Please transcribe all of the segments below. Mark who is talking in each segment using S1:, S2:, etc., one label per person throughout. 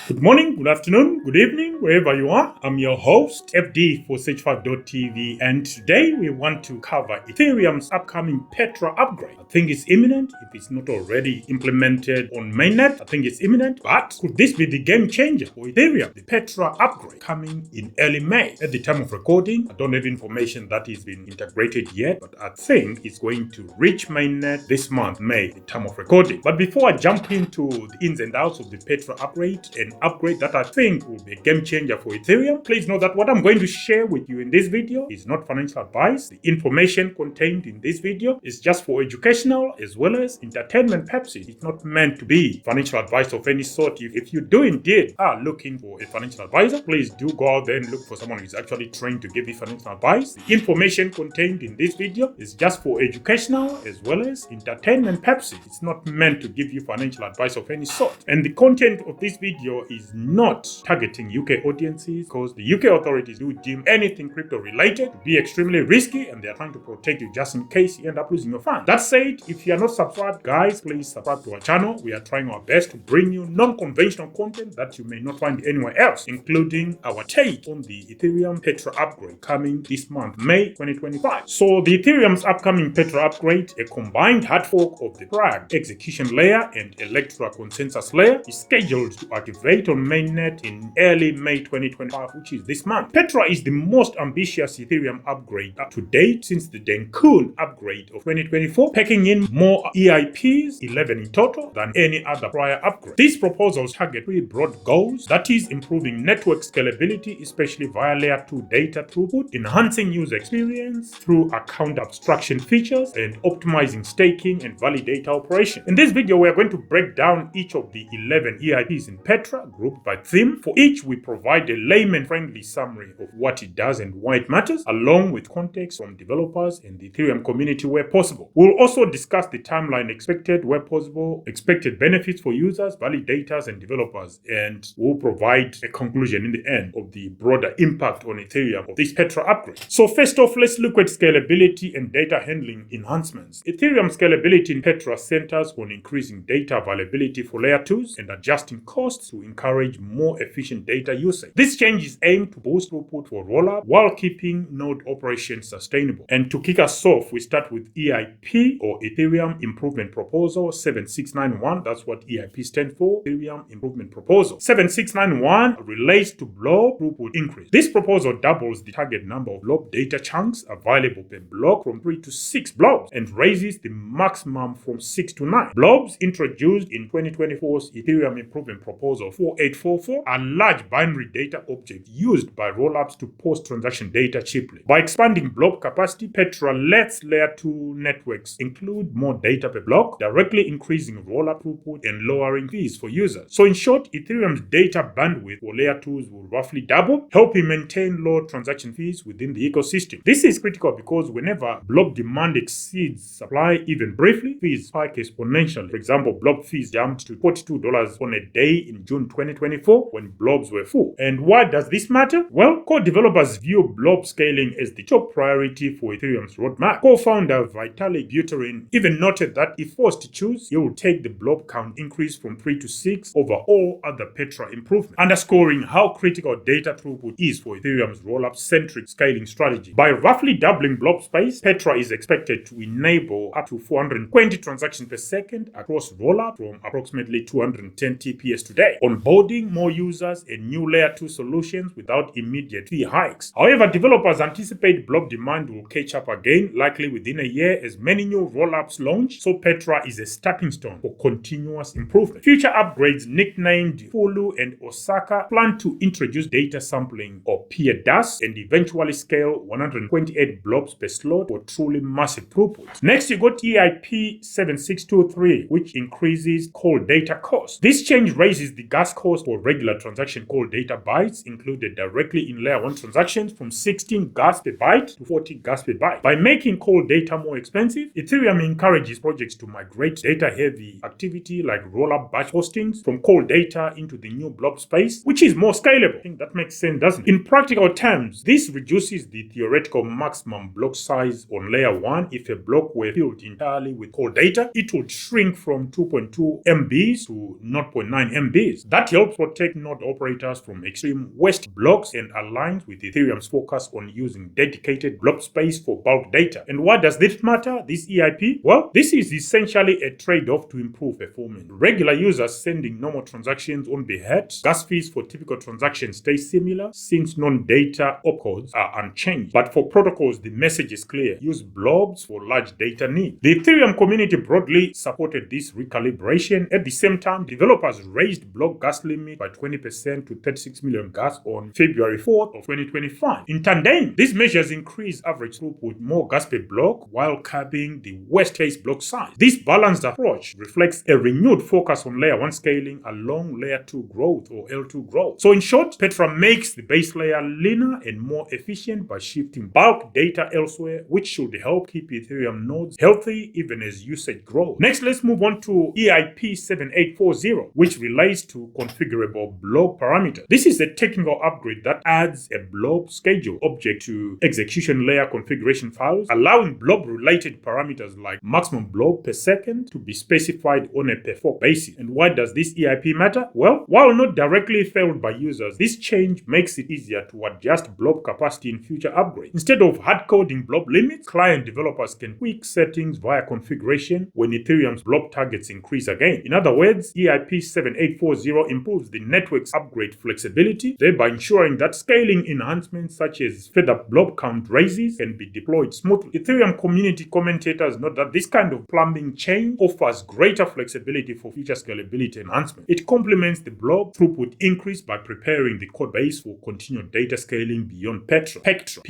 S1: Good morning, good afternoon, good evening, wherever you are. I'm your host, FD for Sage5.tv, and today we want to cover Ethereum's upcoming Petra upgrade. I think it's imminent. If it's not already implemented on mainnet, I think it's imminent. But could this be the game changer for Ethereum? The Petra upgrade coming in early May. At the time of recording, I don't have information that is been integrated yet, but I think it's going to reach mainnet this month, May, the time of recording. But before I jump into the ins and outs of the Petra upgrade, an upgrade that I think will be a game changer for Ethereum, please know that what I'm going to share with you in this video is not financial advice. The information contained in this video is just for educational as well as entertainment purposes. It's not meant to be financial advice of any sort. If you do indeed are looking for a financial advisor, please do go out there and look for someone who is actually trained to give you financial advice. The information contained in this video is just for educational as well as entertainment purposes. It's not meant to give you financial advice of any sort. And the content of this video is not targeting UK audiences, because the UK authorities do deem anything crypto related to be extremely risky, and they are trying to protect you just in case you end up losing your funds. That said, if you are not subscribed, guys, please subscribe to our channel. We are trying our best to bring you non-conventional content that you may not find anywhere else, including our take on the Ethereum Petra upgrade coming this month, May 2025. So the Ethereum's upcoming Petra upgrade, a combined hard fork of the Prague execution layer and Electra consensus layer, is scheduled to activate on mainnet in early May 2025, which is this month. Petra is the most ambitious Ethereum upgrade up to date since the Dencun upgrade of 2024, packing in more EIPs, 11 in total, than any other prior upgrade. These proposals target three broad goals, that is, improving network scalability, especially via layer 2 data throughput, enhancing user experience through account abstraction features, and optimizing staking and validator operation. In this video, we are going to break down each of the 11 EIPs in Petra, grouped by theme. For each, we provide a layman-friendly summary of what it does and why it matters, along with context from developers and the Ethereum community where possible. We'll also discuss the timeline expected where possible, expected benefits for users, validators, and developers, and we'll provide a conclusion in the end of the broader impact on Ethereum of this Petra upgrade. So first off, let's look at scalability and data handling enhancements. Ethereum scalability in Petra centers on increasing data availability for layer 2s and adjusting costs to encourage more efficient data usage. This change is aimed to boost throughput for rollup while keeping node operations sustainable. And to kick us off, we start with EIP, or Ethereum Improvement Proposal 7691. That's what EIP stands for, Ethereum Improvement Proposal. 7691 relates to blob throughput increase. This proposal doubles the target number of blob data chunks available per block from 3 to 6 blobs and raises the maximum from 6 to 9. Blobs introduced in 2024's Ethereum Improvement Proposal 4844 are large binary data objects used by rollups to post transaction data cheaply. By expanding blob capacity, Petra lets layer 2 networks include more data per block, directly increasing rollup throughput and lowering fees for users. So in short, Ethereum's data bandwidth for layer 2s will roughly double, helping maintain low transaction fees within the ecosystem. This is critical because whenever blob demand exceeds supply even briefly, fees spike exponentially. For example, blob fees jumped to $42 on a day in June 2024 when blobs were full. And why does this matter? Well, core developers view blob scaling as the top priority for Ethereum's roadmap. Co-founder Vitalik Buterin even noted that if forced to choose, he will take the blob count increase from 3 to 6 over all other Petra improvements, underscoring how critical data throughput is for Ethereum's rollup-centric scaling strategy. By roughly doubling blob space, Petra is expected to enable up to 420 transactions per second across rollup from approximately 210 TPS today, onboarding more users and new layer 2 solutions without immediate fee hikes. However, developers anticipate blob demand will catch up again, likely within a year as many new rollups launch, so Petra is a stepping stone for continuous improvement. Future upgrades nicknamed Fulu and Osaka plan to introduce data sampling or PDAS and eventually scale 128 blobs per slot for truly massive throughput. Next, you got EIP 7623, which increases call data cost. This change raises the gas cost for regular transaction call data bytes included directly in layer 1 transactions from 16 gas per byte to 40 gas per byte. By making call data more expensive, Ethereum encourages projects to migrate data-heavy activity like rollup batch hostings from call data into the new blob space, which is more scalable. I think that makes sense, doesn't it? In practical terms, this reduces the theoretical maximum block size on layer 1. If a block were filled entirely with call data, it would shrink from 2.2 MBs to 0.9 MBs. That helps protect node operators from extreme waste blocks and aligns with Ethereum's focus on using dedicated block space for bulk data. And why does this matter, this EIP? Well, this is essentially a trade-off to improve performance. Regular users sending normal transactions on behalf, gas fees for typical transactions stay similar since non-data opcodes are unchanged. But for protocols, the message is clear. Use blobs for large data needs. The Ethereum community broadly supported this recalibration. At the same time, developers raised block gas limit by 20% to 36 million gas on February 4th of 2025. In tandem, these measures increase average throughput, more gas per block, while capping the worst case block size. This balanced approach reflects a renewed focus on layer 1 scaling along layer 2 growth or L2 growth. So in short, Petra makes the base layer leaner and more efficient by shifting bulk data elsewhere, which should help keep Ethereum nodes healthy even as usage grows. Next, let's move on to EIP 7840, which relates to configurable blob parameters. This is a technical upgrade that adds a blob schedule object to execution layer configuration files, allowing blob-related parameters like maximum blob per second to be specified on a per fork basis. And why does this EIP matter? Well, while not directly felt by users, this change makes it easier to adjust blob capacity in future upgrades. Instead of hard-coding blob limits, client developers can tweak settings via configuration when Ethereum's blob targets increase again. In other words, EIP 7840 improves the network's upgrade flexibility, thereby ensuring that scaling enhancements such as further blob count raises can be deployed smoothly. Ethereum community commentators note that this kind of plumbing change offers greater flexibility for future scalability enhancement. It complements the blob throughput increase by preparing the code base for continued data scaling beyond Petra. Pectra.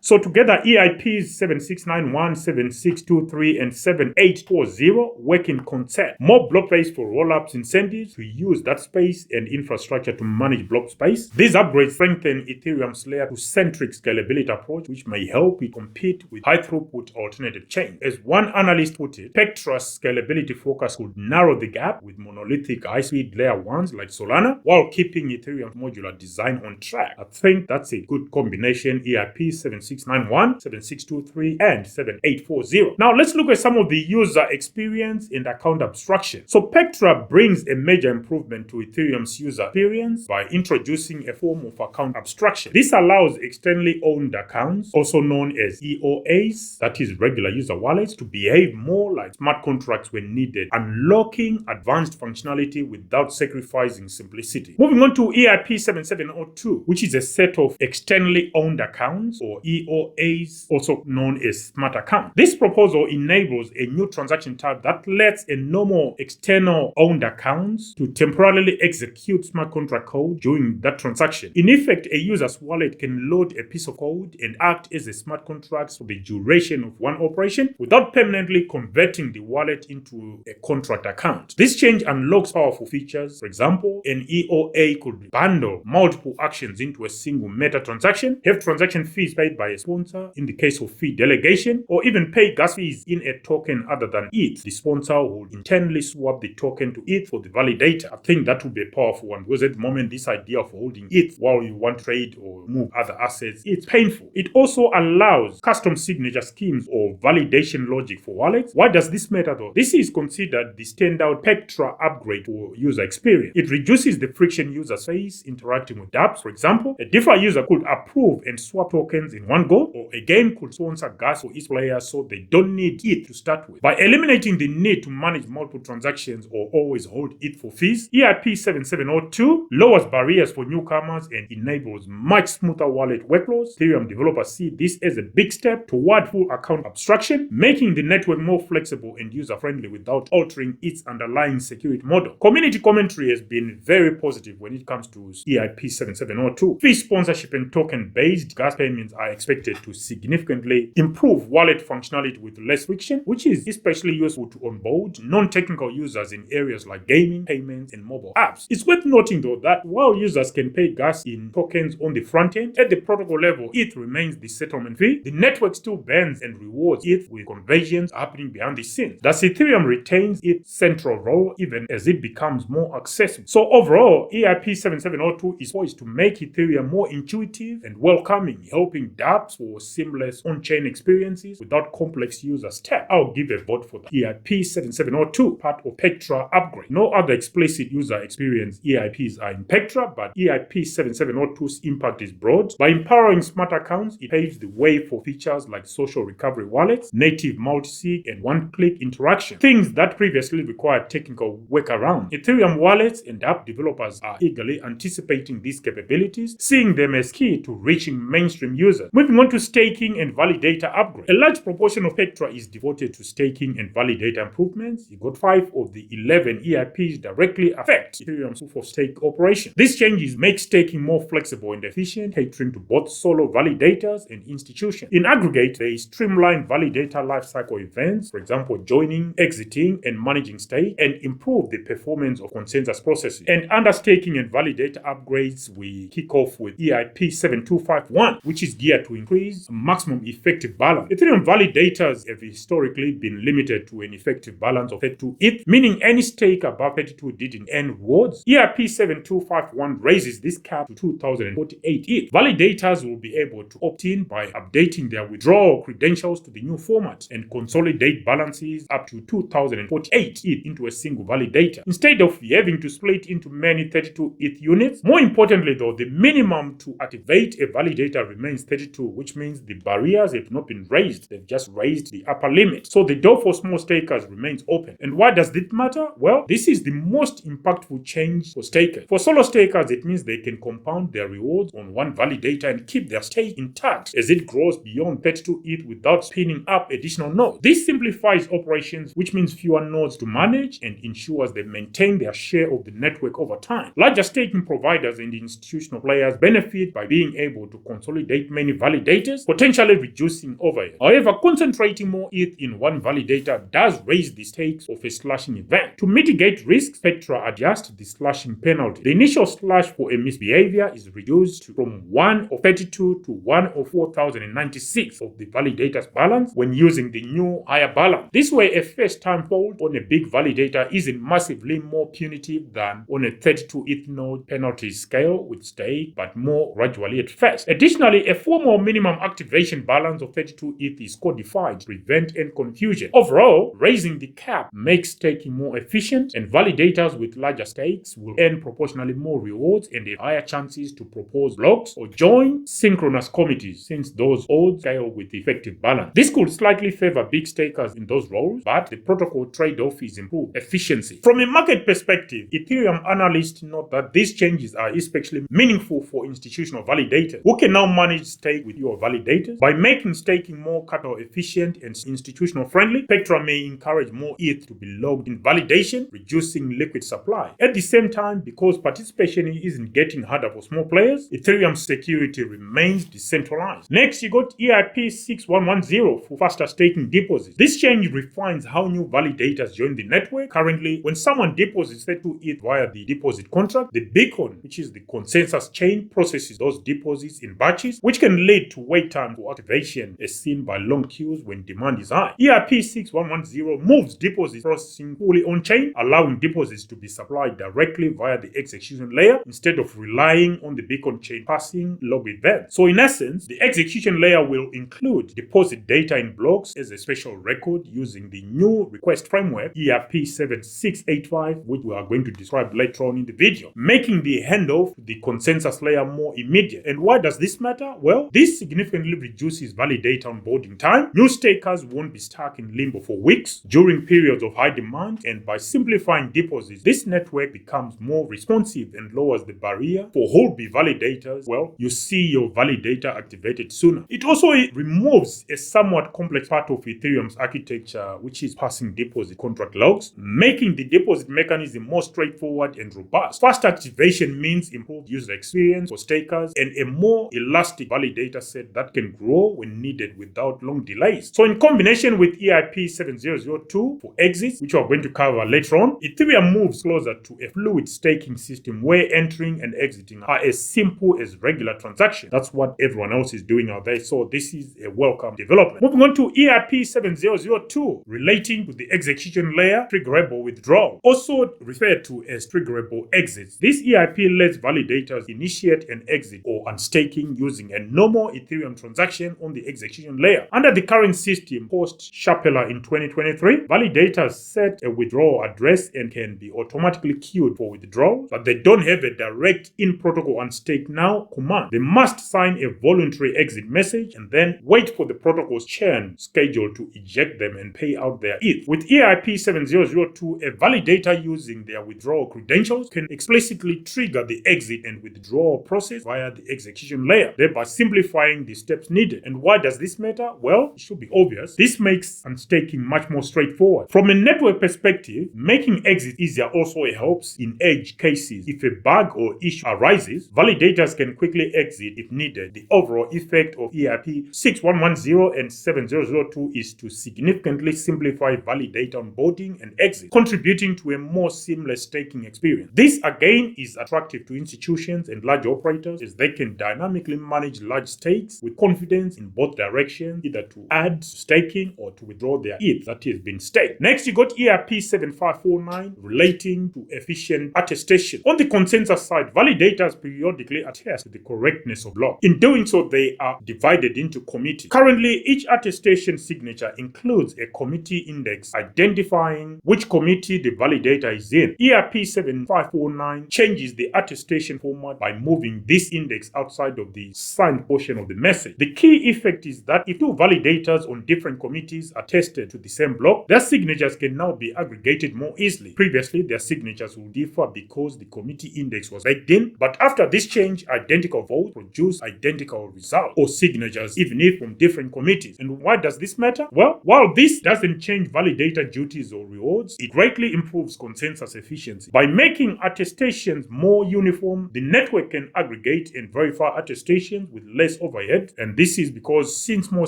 S1: So together, EIPs 7691, 7623, and 7840 work in concert. More block space for rollups incentives to use that space and infrastructure to manage block space. These upgrades strengthen Ethereum's layer 2-centric scalability approach, which may help it compete with high throughput alternative chains. As one analyst put it, Pectra's scalability focus could narrow the gap with monolithic high-speed layer 1s like Solana, while keeping Ethereum's modular design on track. I think that's a good combination. EIP 7691, 7623, and 7840. Now let's look at some of the user experience and account abstraction. So Pectra brings a major improvement to Ethereum's user experience by introducing a form of account abstraction. This allows externally owned accounts, also known as EOAs, that is regular user wallets, to behave more like smart contracts when needed, unlocking advanced functionality without sacrificing simplicity. Moving on to EIP 7702, which is a set of externally owned accounts, or EOAs, also known as smart accounts. This proposal enables a new transaction type that lets a normal external owned accounts to temporarily execute smart contract code during that transaction. In effect, a user's wallet can load a piece of code and act as a smart contract for the duration of one operation without permanently converting the wallet into a contract account. This change unlocks powerful features. For example, an EOA could bundle multiple actions into a single meta transaction, have transaction fees paid by a sponsor in the case of fee delegation, or even pay gas fees in a token other than ETH. The sponsor would internally swap the token to ETH for the validator. I think that would be a powerful one, because at the moment this idea of holding ETH while you want to trade or move other assets, it's painful. It also allows custom signature schemes or validation logic for wallets. Why does this matter though? This is considered the standout Pectra upgrade for user experience. It reduces the friction users face interacting with dApps. For example, a DeFi user could approve and swap tokens in one go, or a game could sponsor gas for each player so they don't need ETH to start with. By eliminating the need to manage multiple transactions or always hold ETH for fees, EIP 7702 lowers barriers for newcomers and enables much smoother wallet workflows. Ethereum developers see this as a big step toward full account abstraction, making the network more flexible and user-friendly without altering its underlying security model. Community commentary has been very positive when it comes to EIP 7702. Fee sponsorship and token-based gas payments are expected to significantly improve wallet functionality with less friction, which is especially useful to onboard non-technical users in areas like gaming, payments, and mobile apps. It's worth noting though that while users can pay gas in tokens on the front end, at the protocol level, ETH remains the settlement fee. The network still bans and rewards ETH with conversions happening behind the scenes. Thus, Ethereum retains its central role even as it becomes more accessible. So overall, EIP 7702 is poised to make Ethereum more intuitive and welcoming, helping dApps for seamless on-chain experiences without complex user steps. I'll give a vote for that. EIP 7702, part of Pectra upgrade. upgrade. No other explicit user experience EIPs are in Petra, but EIP 7702's impact is broad. By empowering smart accounts, it paves the way for features like social recovery wallets, native multi-sig, and one-click interaction, things that previously required technical workaround. Ethereum wallets and app developers are eagerly anticipating these capabilities, seeing them as key to reaching mainstream users. Moving on to staking and validator upgrade. A large proportion of Petra is devoted to staking and validator improvements. You got 5 of the 11 EIPs directly affect Ethereum's proof of stake operation. These changes make staking more flexible and efficient, catering to both solo validators and institutions. In aggregate, they streamline validator lifecycle events, for example, joining, exiting, and managing stake, and improve the performance of consensus processes. And under staking and validator upgrades, we kick off with EIP 7251, which is geared to increase maximum effective balance. Ethereum validators have historically been limited to an effective balance of 32 ETH, meaning any stake above 32 didn't earn rewards. EIP 7251 raises this cap to 2048 ETH. Validators will be able to opt in by updating their withdrawal credentials to the new format and consolidate balances up to 2048 ETH into a single validator, instead of having to split into many 32 ETH units. More importantly though, the minimum to activate a validator remains 32, which means the barriers have not been raised, they've just raised the upper limit. So the door for small stakers remains open. And why does this matter? Well, this is the most impactful change for stakers. For solo stakers, it means they can compound their rewards on one validator and keep their stake intact as it grows beyond 32 ETH without spinning up additional nodes. This simplifies operations, which means fewer nodes to manage and ensures they maintain their share of the network over time. Larger staking providers and institutional players benefit by being able to consolidate many validators, potentially reducing overhead. However, concentrating more ETH in one validator does raise the stakes of a slashing event. To mitigate risks, Petra adjusts the slashing penalty. The initial slash for a misbehavior is reduced from 1 of 32 to 1 of 4096 of the validator's balance when using the new higher balance. This way, a first-time fault on a big validator isn't massively more punitive than on a 32 ETH node penalty scale with stake, but more gradually at first. Additionally, a formal minimum activation balance of 32 ETH is codified to prevent any confusion. Overall, raising the cap makes staking more efficient, and validators with larger stakes will earn proportionally more rewards and have higher chances to propose blocks or join synchronous committees, since those odds scale with effective balance. This could slightly favor big stakers in those roles, but the protocol trade-off is improved efficiency. From a market perspective, Ethereum analysts note that these changes are especially meaningful for institutional validators who can now manage stake with your validators. By making staking more capital efficient and institutional friendly, Petra may encourage more ETH to be logged in validation, reducing liquid supply. At the same time, because participation isn't getting harder for small players, Ethereum's security remains decentralized. Next, you got EIP 6110 for faster staking deposits. This change refines how new validators join the network. Currently, when someone deposits 32 ETH via the deposit contract, the beacon, which is the consensus chain, processes those deposits in batches, which can lead to wait time for activation as seen by long queues when demand is high. EIP 6110 moves deposit processing fully on-chain, allowing deposits to be supplied directly via the execution layer instead of relying on the beacon chain passing log events. So in essence, the execution layer will include deposit data in blocks as a special record using the new request framework EIP 7685, which we are going to describe later on in the video, making the handoff to the consensus layer more immediate. And why does this matter? Well, this significantly reduces validator onboarding time. New stakers won't be stuck in limbo for weeks during periods of high demand, and by simplifying deposits, this network becomes more responsive and lowers the barrier for whole-B validators. Well, you see your validator activated sooner. It also removes a somewhat complex part of Ethereum's architecture, which is passing deposit contract logs, making the deposit mechanism more straightforward and robust. Fast activation means improved user experience for stakers and a more elastic validator set that can grow when needed without long delays. So in combination with EIP 7002 for exits, which we are going to cover later on, Ethereum moves closer to a fluid staking system where entering and exiting are as simple as regular transactions. That's what everyone else is doing out there, so this is a welcome development. Moving on to EIP 7002, relating to the execution layer, triggerable withdrawal, also referred to as triggerable exits. This EIP lets validators initiate an exit or unstaking using a normal Ethereum transaction on the execution layer. Under the current system, post Shapela in 2023, validators set a withdrawal address address and can be automatically queued for withdrawals, but they don't have a direct in-protocol unstake now command. They must sign a voluntary exit message and then wait for the protocol's churn schedule to eject them and pay out their ETH. With EIP 7002, a validator using their withdrawal credentials can explicitly trigger the exit and withdrawal process via the execution layer, thereby simplifying the steps needed. And why does this matter? Well, it should be obvious. This makes unstaking much more straightforward. From a network perspective, making exit easier also helps in edge cases. If a bug or issue arises, validators can quickly exit if needed. The overall effect of EIP 6110 and 7002 is to significantly simplify validator onboarding and exit, contributing to a more seamless staking experience. This again is attractive to institutions and large operators, as they can dynamically manage large stakes with confidence in both directions, either to add staking or to withdraw their ETH that has been staked. Next, you got EIP 7549 relating to efficient attestation. On the consensus side, validators periodically attest to the correctness of block. In doing so, they are divided into committees. Currently, each attestation signature includes a committee index identifying which committee the validator is in. EIP 7549 changes the attestation format by moving this index outside of the signed portion of the message. The key effect is that if two validators on different committees attested to the same block, their signatures can now be aggregated more easily. Previously, their signatures would differ because the committee index was baked in, but after this change, identical votes produce identical results or signatures, even if from different committees. And why does this matter? Well, while this doesn't change validator duties or rewards, it greatly improves consensus efficiency. By making attestations more uniform, the network can aggregate and verify attestations with less overhead, and this is because since more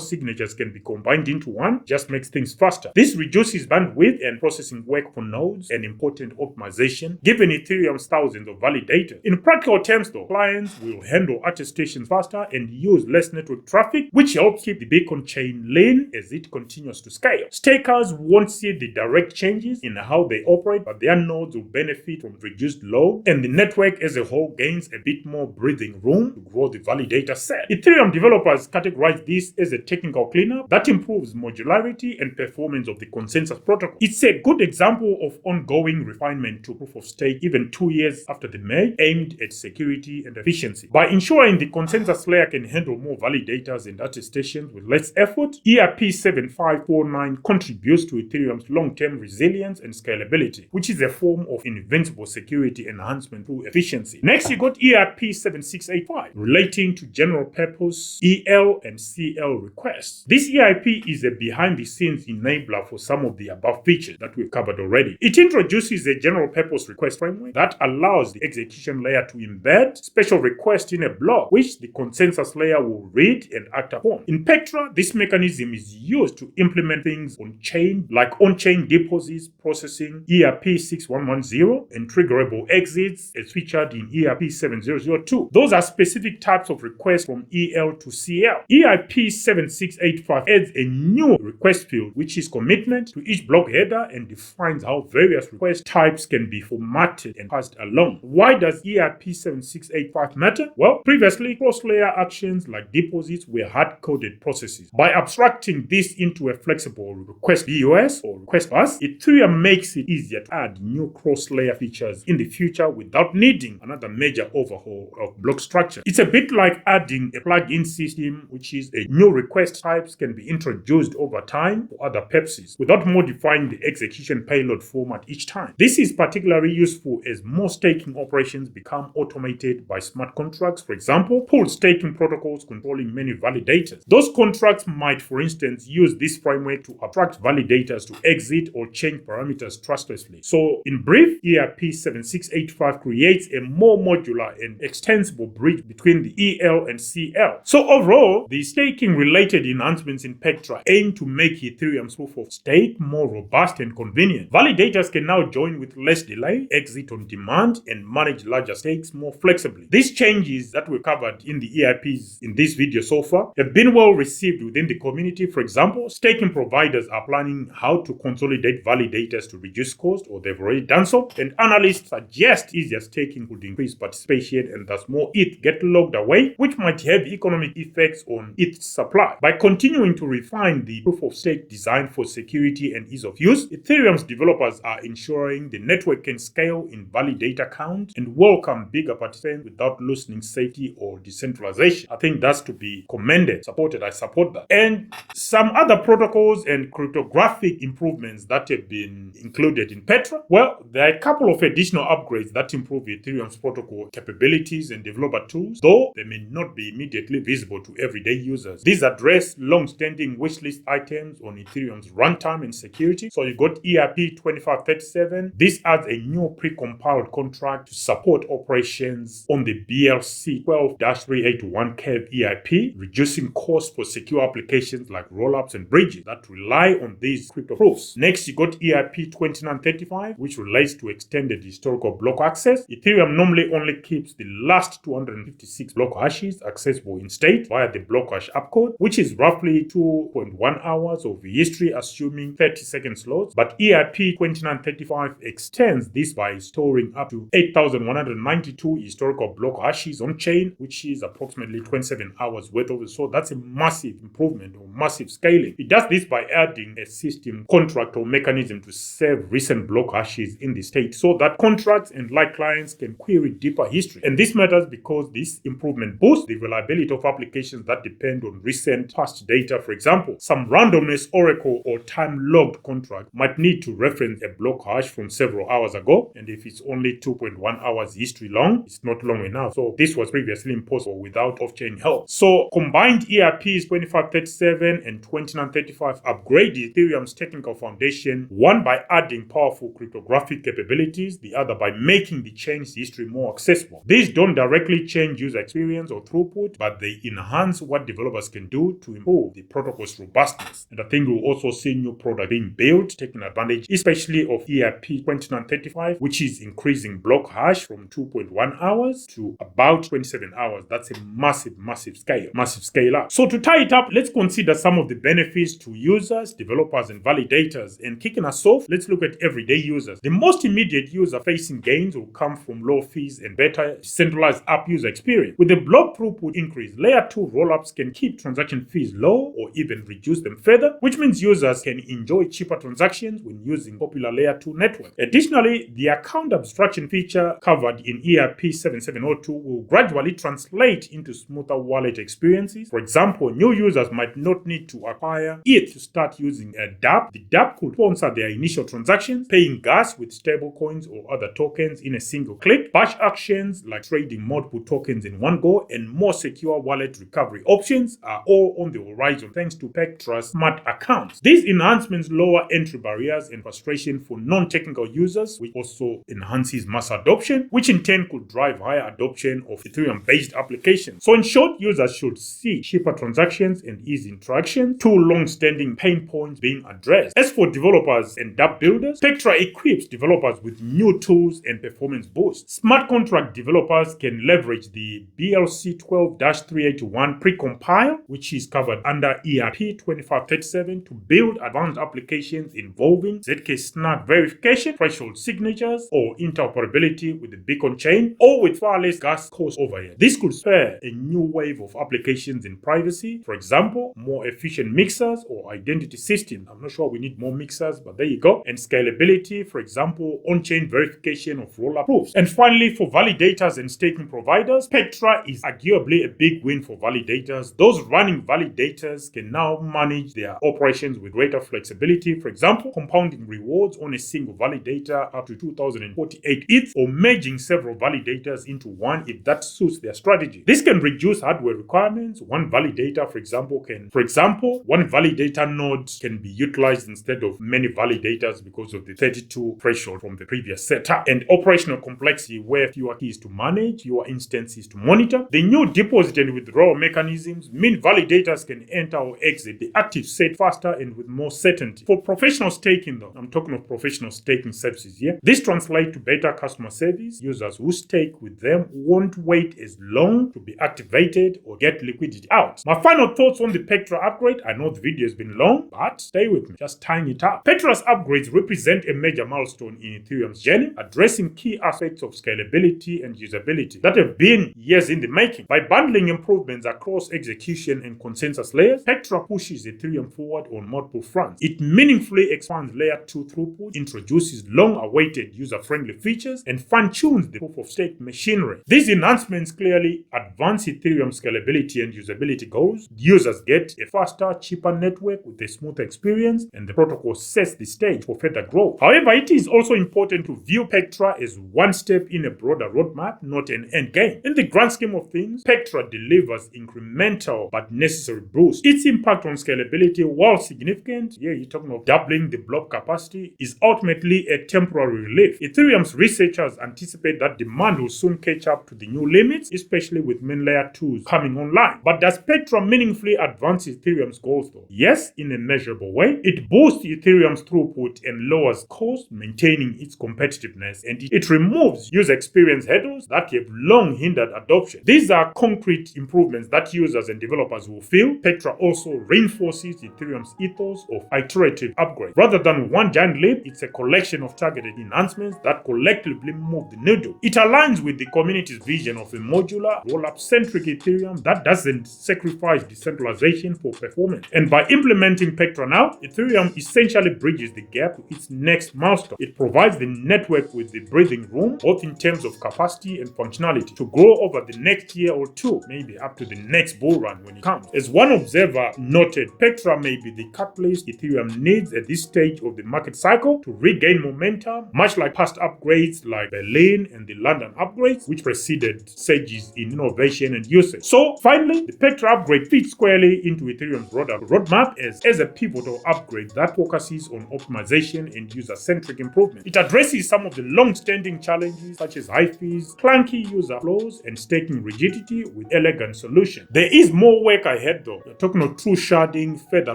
S1: signatures can be combined into one, just makes things faster. This reduces bandwidth and processing work for nodes, an important optimization given Ethereum's thousands of validators. In practical terms though, clients will handle attestations faster and use less network traffic, which helps keep the Bitcoin chain lean as it continues to scale. Stakers won't see the direct changes in how they operate, but their nodes will benefit from reduced load, and the network as a whole gains a bit more breathing room to grow the validator set. Ethereum developers categorize this as a technical cleanup that improves modularity and performance of the consensus protocol. It's a good example of ongoing refinement to proof of stake even 2 years after the merge, aimed at security and efficiency. By ensuring the consensus layer can handle more validators and attestations with less effort, EIP 7549 contributes to Ethereum's long-term resilience and scalability, which is a form of invincible security enhancement through efficiency. Next, you got EIP 7685 relating to general purpose EL and CL requests. This EIP is a behind-the-scenes enabler for some of the above features that we've covered already. It introduces a general purpose request framework that allows the execution layer to embed special requests in a block, which the consensus layer will read and act upon. In Petra, this mechanism is used to implement things on-chain, like on-chain deposits processing EIP 6110 and triggerable exits as featured in EIP 7002. Those are specific types of requests from EL to CL. EIP 7685 adds a new request field, which is commitment to each block header, and defines how various request types can be formatted and passed along. Why does EIP 7685 matter? Well, previously, cross-layer actions like deposits were hard-coded processes. By abstracting this into a flexible request BUS or request bus, Ethereum makes it easier to add new cross-layer features in the future without needing another major overhaul of block structure. It's a bit like adding a plug-in system, which is a new request types can be introduced over time for other purposes without modifying the execution payload format each time. This is particularly useful as more staking operations become automated by smart contracts. For example, pooled staking protocols controlling many validators. Those contracts might, for instance, use this framework to abstract validators to exit or change parameters trustlessly. So, in brief, EIP 7685 creates a more modular and extensible bridge between the EL and CL. So overall, the staking-related enhancements in Petra aim to make Ethereum's proof of stake more robust and convenient. Validators can now join with less delay, exit on demand, and manage larger stakes more flexibly. These changes that we covered in the EIPs in this video so far have been well received within the community. For example, staking providers are planning how to consolidate validators to reduce cost, or they've already done so, and analysts suggest easier staking could increase participation and thus more ETH get locked away, which might have economic effects on ETH supply. By continuing to refine the proof of stake design for security and ease of use, Ethereum's development developers are ensuring the network can scale in validator count and welcome bigger participants without loosening safety or decentralization. I think that's to be commended, supported. I support that. And some other protocols and cryptographic improvements that have been included in Petra. Well, there are a couple of additional upgrades that improve Ethereum's protocol capabilities and developer tools, though they may not be immediately visible to everyday users. These address long-standing wishlist items on Ethereum's runtime and security. So you got ERP 2537. This adds a new pre-compiled contract to support operations on the BLC 12-381 curve EIP, reducing costs for secure applications like rollups and bridges that rely on these crypto proofs. Next, you got EIP 2935, which relates to extended historical block access. Ethereum normally only keeps the last 256 block hashes accessible in state via the block hash upcode, which is roughly 2.1 hours of history assuming 30-second slots. But EIP 2935 extends this by storing up to 8,192 historical block hashes on chain, which is approximately 27 hours worth of it. So that's a massive improvement or massive scaling. It does this by adding a system contract or mechanism to save recent block hashes in the state so that contracts and light clients can query deeper history. And this matters because this improvement boosts the reliability of applications that depend on recent past data. For example, some randomness oracle or time-logged contract might need to reference a block hash from several hours ago, and if it's only 2.1 hours history long, it's not long enough. So this was previously impossible without off-chain help. So combined ERPs 2537 and 2935 upgrade Ethereum's technical foundation, one by adding powerful cryptographic capabilities, the other by making the chain's history more accessible. These don't directly change user experience or throughput, but they enhance what developers can do to improve the protocol's robustness. And I think we'll also see new products being built, taking advantage especially of EIP 2935, which is increasing block hash from 2.1 hours to about 27 hours. That's a massive scale up. So to tie it up, let's consider some of the benefits to users, developers, and validators. And kicking us off, let's look at everyday users. The most immediate user-facing gains will come from low fees and better decentralized app user experience. With the block throughput increase, layer 2 rollups can keep transaction fees low or even reduce them further, which means users can enjoy cheaper transactions when using popular layer 2 networks. Additionally, the account abstraction feature covered in ERP 7702 will gradually translate into smoother wallet experiences. For example, new users might not need to acquire ETH to start using a dApp. The dApp could sponsor their initial transactions, paying gas with stablecoins or other tokens in a single click. Batch actions like trading multiple tokens in one go and more secure wallet recovery options are all on the horizon thanks to Petra's smart accounts. These enhancements lower entry barriers and frustration for non-technical users, which also enhances mass adoption, which in turn could drive higher adoption of Ethereum-based applications. So in short, users should see cheaper transactions and easy interaction, two long-standing pain points being addressed. As for developers and dApp builders, Petra equips developers with new tools and performance boosts. Smart contract developers can leverage the BLC 12-381 precompile, which is covered under ERP 2537, to build advanced applications involving zkSNARK verification, threshold signatures, or interoperability with the Beacon chain, or with far less gas cost overhead. This could spur a new wave of applications in privacy, for example, more efficient mixers or identity systems. I'm not sure we need more mixers, but there you go. And scalability, for example, on-chain verification of rollup proofs. And finally, for validators and staking providers, Petra is arguably a big win for validators. Those running validators can now manage their operations with greater flexibility. For example, compounding rewards on a single validator up to 2048 ETH, or merging several validators into one if that suits their strategy. This can reduce hardware requirements. One validator, for example, one validator node can be utilized instead of many validators because of the 32 threshold from the previous setup. And operational complexity, where fewer keys to manage, fewer instances to monitor. The new deposit and withdrawal mechanisms mean validators can enter or exit the active set faster and with more certainty. For professional staking though, I'm talking of professional staking services here, this translates to better customer service. Users who stake with them won't wait as long to be activated or get liquidity out. My final thoughts on the Petra upgrade. I know the video has been long, but stay with me, just tying it up. Petra's upgrades represent a major milestone in Ethereum's journey, addressing key aspects of scalability and usability that have been years in the making. By bundling improvements across execution and consensus layers, Petra pushes Ethereum forward on multiple fronts. It meaningfully expands layer 2 2 throughput, introduces long-awaited user-friendly features, and fine-tunes the proof-of-stake machinery. These enhancements clearly advance Ethereum scalability and usability goals. Users get a faster, cheaper network with a smoother experience, and the protocol sets the stage for further growth. However, it is also important to view Petra as one step in a broader roadmap, not an end game. In the grand scheme of things, Petra delivers incremental but necessary boost. Its impact on scalability, while significant, yeah, you're talking of doubling the block capacity, is ultimately a temporary relief. Ethereum's researchers anticipate that demand will soon catch up to the new limits, especially with main layer 2s coming online. But does Petra meaningfully advance Ethereum's goals though? Yes, in a measurable way. It boosts Ethereum's throughput and lowers costs, maintaining its competitiveness, and it removes user experience hurdles that have long hindered adoption. These are concrete improvements that users and developers will feel. Petra also reinforces Ethereum's ethos of iterative upgrades. Rather than one giant leap, it's a collection of targeted enhancements that collectively move the needle. It aligns with the community's vision of a modular, roll-up-centric Ethereum that doesn't sacrifice decentralization for performance. And by implementing Petra now, Ethereum essentially bridges the gap to its next milestone. It provides the network with the breathing room, both in terms of capacity and functionality, to grow over the next year or two, maybe up to the next bull run when it comes. As one observer noted, Petra may be the catalyst Ethereum needs at this stage of the market cycle to regain momentum, much like past upgrades like Berlin and the London upgrades, which preceded surges in innovation and usage. So finally, the Petra upgrade fits squarely into Ethereum's broader roadmap as a pivotal upgrade that focuses on optimization and user-centric improvement. It addresses some of the long-standing challenges such as high fees, clunky user flows, and staking rigidity with elegant solutions. There is more work ahead though. You're talking of true sharding, further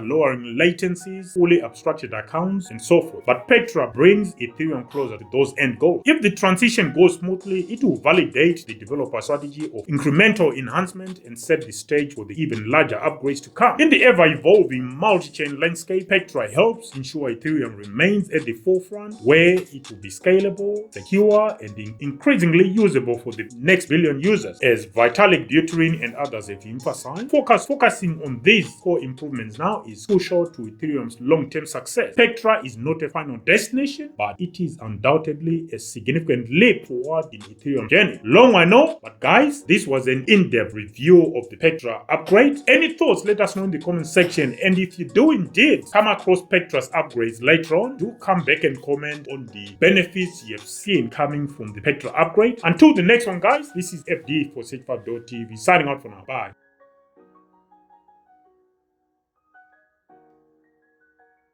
S1: lowering latencies, fully abstracted accounts, and so forth. But Petra brings Ethereum closer to those end goals. If the transition goes smoothly, it will validate the developer strategy of incremental enhancement and set the stage for the even larger upgrades to come. In the ever-evolving multi-chain landscape, Petra helps ensure Ethereum remains at the forefront, where it will be scalable, secure, and increasingly usable for the next billion users. As Vitalik Buterin and others have emphasized, focusing on these core improvements now is crucial to Ethereum's long-term success. Petra is not a final destination, but it is undoubtedly a significant leap forward in Ethereum's journey. Long I know, but guys, this was an in-depth review of the Petra upgrade. Any thoughts? Let us know in the comment section. And if you do indeed come across Petra's upgrades later on, do come back and comment on the benefits you have seen coming from the Petra upgrade. Until the next one, guys, this is FD for zkSNARK.tv signing out for now. Bye.